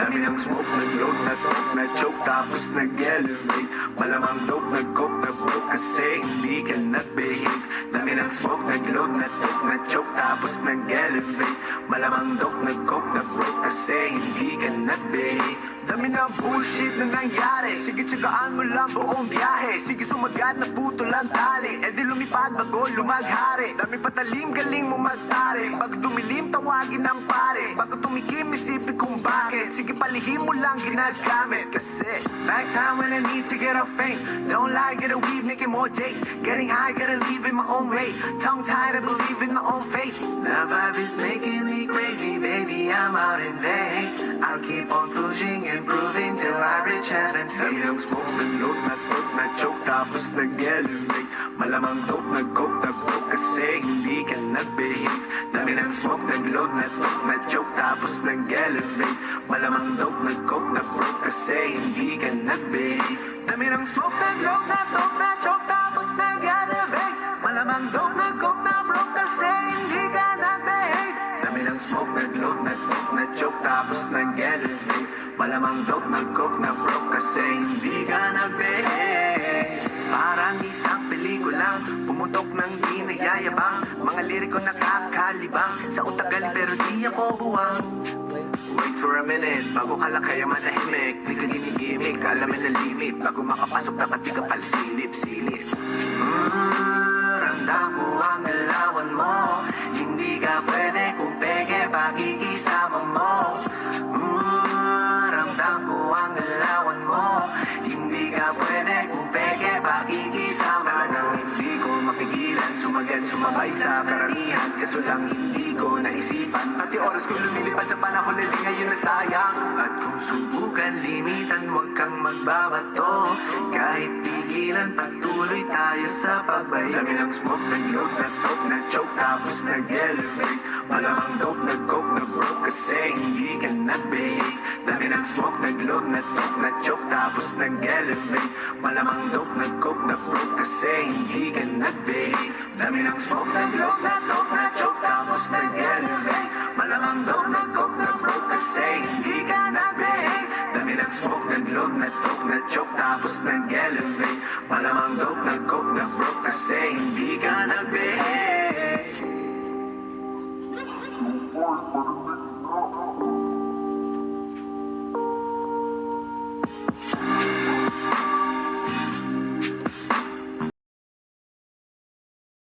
Dami ng smoke, nag-load, na-talk, na-choke, tapos nag-elevate. Malamang dope, nag-coke, na-broke kasi hindi ka nag-behave. Dami ng smoke, nag-load, na-talk, na-choke, tapos nag-elevate. Malamang dope, nag-coke, na-broke kasi hindi ka nag-behave. Dami ng bullshit na nangyari. Sige, tsagaan mo lang buong biyahe. Sige, sumagat na puto lang tali. E di lumipad bago lumaghari. Dami patalim, galing mo magtari. Pag dumilim, tawagin ng pare. Bago tumikim, isipin kung bakit. Sige, palihim mo lang ginagamit. Kasi nighttime when I need to get off pain. Don't lie, get a weed, making more J's. Getting high, gotta leave in my own way. Tongue tied, I believe in my own faith. The vibe is making me crazy, baby, I'm out in vain. I'll keep on pushing, improving till I reach heaven's gate. Dami ng smoke, nag-load, na-talk, na-choke, tapos nag-elevate. Malamang dope, nag-coke, na-broke kasi hindi ka nag-behave. Dami ng smoke, nag-load, na-talk, na-choke, tapos nag-elevate. Malamang dope, nag-coke, na-broke kasi hindi ka nag-behave. Dami ng smoke, nag-load, na-talk, na-choke, tapos nag-elevate. Malamang dope, nag-coke, na-broke kasi hindi ka nag-behave. Dami ng smoke, nag-load, na-talk, na-choke, tapos nag-elevate. Malamang dope, nag-coke, na-broke kasi hindi ka nag-behave. Parang isang pelikulang pumutok ng di nagyayabang. Mga liriko nakakalibang. Sa utak galing pero di ako buwang. Wait for a minute, bago ka lang kaya manahimik. Di ka ginigimik, alamin na limit. Bago makapasok dapat di ka palsilip-silip. Ramdam ko ang galawan mo. Hindi ka pwede kung peke pakikisama mo. Ramdam ko ang galawan mo. Hindi ka pwede kung peke pakikisama. Talagang hindi ko mapigilan. Sumagal, sumabay sa karamihan. Kaso lang hindi ko naisipan. Pati oras ko lumilipad sa panahon na di ngayon nasayang. At kung subukan limitan, huwag kang magbabato. Kahit pigilan, pagtuloy tayo sa pagbayo. Dami ng smoke, nag-load, na-talk, na-choke, tapos nag-elevate. Malamang dope, nag-coke, na-broke kasi hindi ka nag-behave. Dami ng smoke, nag-load, na-talk, na-choke, tapos nag-elevate. Malamang dope, nag-coke, na-broke kasi hindi ka nag-behave. Dami ng smoke, nag-load, na-talk, na-choke, tapos nag-elevate. Malamang dope, nag-coke, na-broke kasi hindi ka nag-behave. Dami ng smoke, nag-load, na-talk, na-choke, tapos nag-elevate. Malamang dope, nag-coke, na-broke kasi hindi ka nag-behave.